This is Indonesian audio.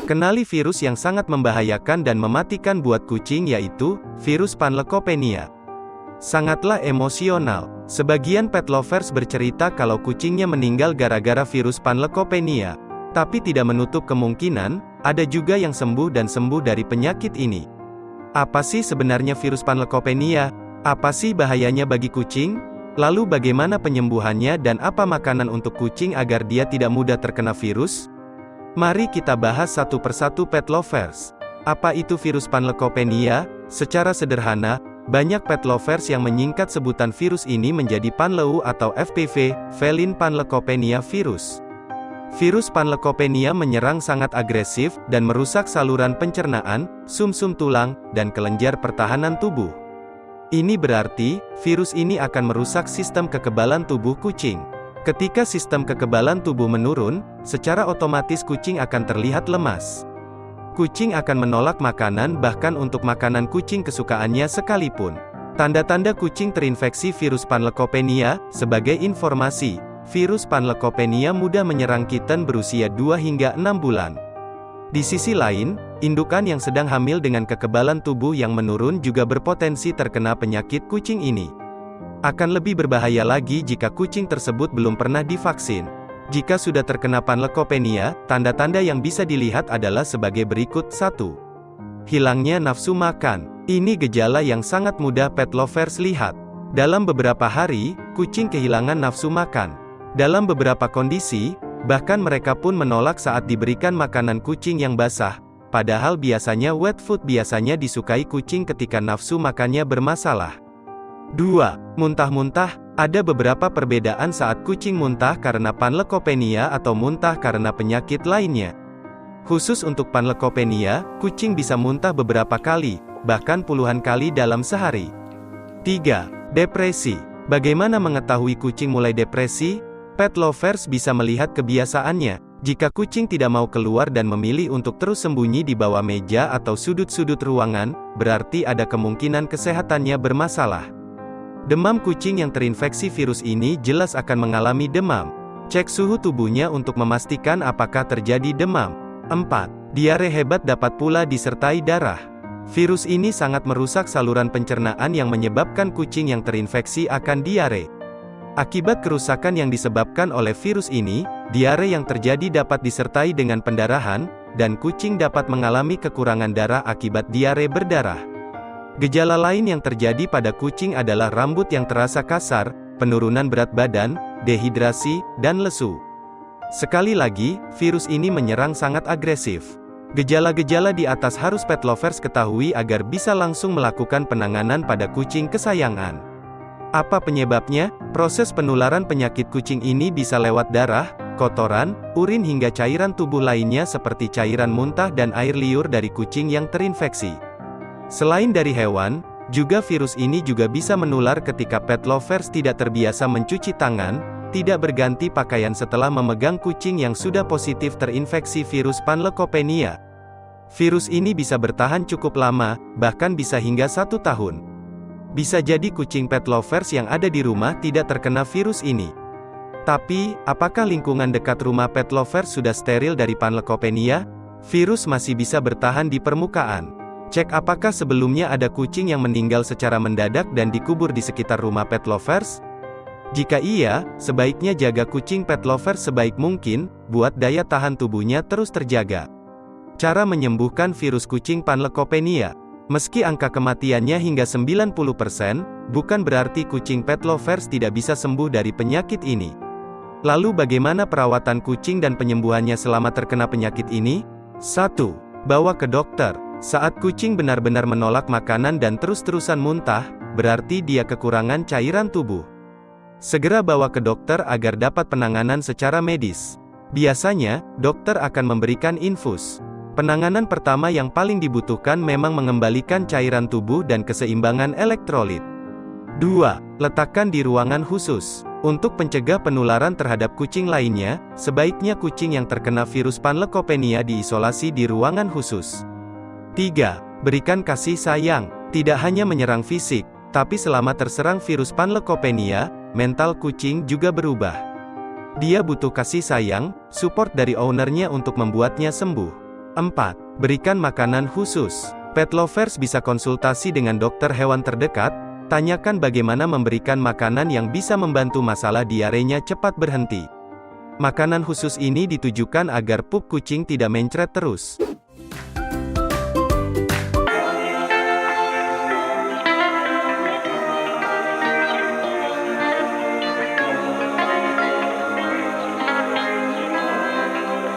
Kenali virus yang sangat membahayakan dan mematikan buat kucing yaitu, virus Panleukopenia. Sangatlah emosional. Sebagian pet lovers bercerita kalau kucingnya meninggal gara-gara virus Panleukopenia. Tapi tidak menutup kemungkinan, ada juga yang sembuh dan sembuh dari penyakit ini. Apa sih sebenarnya virus Panleukopenia? Apa sih bahayanya bagi kucing? Lalu bagaimana penyembuhannya dan apa makanan untuk kucing agar dia tidak mudah terkena virus? Mari kita bahas satu persatu pet lovers. Apa itu virus Panleukopenia? Secara sederhana, banyak pet lovers yang menyingkat sebutan virus ini menjadi Panleu atau FPV, Feline Panleukopenia virus. Virus Panleukopenia menyerang sangat agresif dan merusak saluran pencernaan, sumsum tulang, dan kelenjar pertahanan tubuh. Ini berarti, virus ini akan merusak sistem kekebalan tubuh kucing. Ketika sistem kekebalan tubuh menurun, secara otomatis kucing akan terlihat lemas. Kucing akan menolak makanan bahkan untuk makanan kucing kesukaannya sekalipun. Tanda-tanda kucing terinfeksi virus Panleukopenia, sebagai informasi, virus Panleukopenia mudah menyerang kitten berusia 2 hingga 6 bulan. Di sisi lain, indukan yang sedang hamil dengan kekebalan tubuh yang menurun juga berpotensi terkena penyakit kucing ini. Akan lebih berbahaya lagi jika kucing tersebut belum pernah divaksin. Jika sudah terkena Panleukopenia, tanda-tanda yang bisa dilihat adalah sebagai berikut. 1. Hilangnya nafsu makan. Ini gejala yang sangat mudah pet lovers lihat. Dalam beberapa hari, kucing kehilangan nafsu makan. Dalam beberapa kondisi, bahkan mereka pun menolak saat diberikan makanan kucing yang basah. Padahal biasanya wet food biasanya disukai kucing ketika nafsu makannya bermasalah. 2. Muntah-muntah. Ada beberapa perbedaan saat kucing muntah karena Panleukopenia atau muntah karena penyakit lainnya. Khusus untuk Panleukopenia, kucing bisa muntah beberapa kali, bahkan puluhan kali dalam sehari. 3. Depresi. Bagaimana mengetahui kucing mulai depresi? Pet lovers bisa melihat kebiasaannya. Jika kucing tidak mau keluar dan memilih untuk terus sembunyi di bawah meja atau sudut-sudut ruangan, berarti ada kemungkinan kesehatannya bermasalah. Demam. Kucing yang terinfeksi virus ini jelas akan mengalami demam. Cek suhu tubuhnya untuk memastikan apakah terjadi demam. 4. Diare hebat dapat pula disertai darah. Virus ini sangat merusak saluran pencernaan yang menyebabkan kucing yang terinfeksi akan diare. Akibat kerusakan yang disebabkan oleh virus ini, diare yang terjadi dapat disertai dengan pendarahan, dan kucing dapat mengalami kekurangan darah akibat diare berdarah. Gejala lain yang terjadi pada kucing adalah rambut yang terasa kasar, penurunan berat badan, dehidrasi, dan lesu. Sekali lagi, virus ini menyerang sangat agresif. Gejala-gejala di atas harus pet lovers ketahui agar bisa langsung melakukan penanganan pada kucing kesayangan. Apa penyebabnya? Proses penularan penyakit kucing ini bisa lewat darah, kotoran, urin hingga cairan tubuh lainnya seperti cairan muntah dan air liur dari kucing yang terinfeksi. Selain dari hewan, juga virus ini juga bisa menular ketika pet lovers tidak terbiasa mencuci tangan, tidak berganti pakaian setelah memegang kucing yang sudah positif terinfeksi virus Panleukopenia. Virus ini bisa bertahan cukup lama, bahkan bisa hingga 1 tahun. Bisa jadi kucing pet lovers yang ada di rumah tidak terkena virus ini. Tapi, apakah lingkungan dekat rumah pet lovers sudah steril dari Panleukopenia? Virus masih bisa bertahan di permukaan. Cek apakah sebelumnya ada kucing yang meninggal secara mendadak dan dikubur di sekitar rumah pet lovers? Jika iya, sebaiknya jaga kucing pet lovers sebaik mungkin, buat daya tahan tubuhnya terus terjaga. Cara menyembuhkan virus kucing Panleukopenia. Meski angka kematiannya hingga 90%, bukan berarti kucing pet lovers tidak bisa sembuh dari penyakit ini. Lalu bagaimana perawatan kucing dan penyembuhannya selama terkena penyakit ini? 1. Bawa ke dokter. Saat kucing benar-benar menolak makanan dan terus-terusan muntah, berarti dia kekurangan cairan tubuh. Segera bawa ke dokter agar dapat penanganan secara medis. Biasanya, dokter akan memberikan infus. Penanganan pertama yang paling dibutuhkan memang mengembalikan cairan tubuh dan keseimbangan elektrolit. 2. Letakkan di ruangan khusus. Untuk pencegah penularan terhadap kucing lainnya, sebaiknya kucing yang terkena virus Panleukopenia diisolasi di ruangan khusus. 3. Berikan kasih sayang. Tidak hanya menyerang fisik, tapi selama terserang virus Panleukopenia, mental kucing juga berubah. Dia butuh kasih sayang, support dari ownernya untuk membuatnya sembuh. 4. Berikan makanan khusus. Pet lovers bisa konsultasi dengan dokter hewan terdekat, tanyakan bagaimana memberikan makanan yang bisa membantu masalah diarenya cepat berhenti. Makanan khusus ini ditujukan agar pup kucing tidak mencret terus.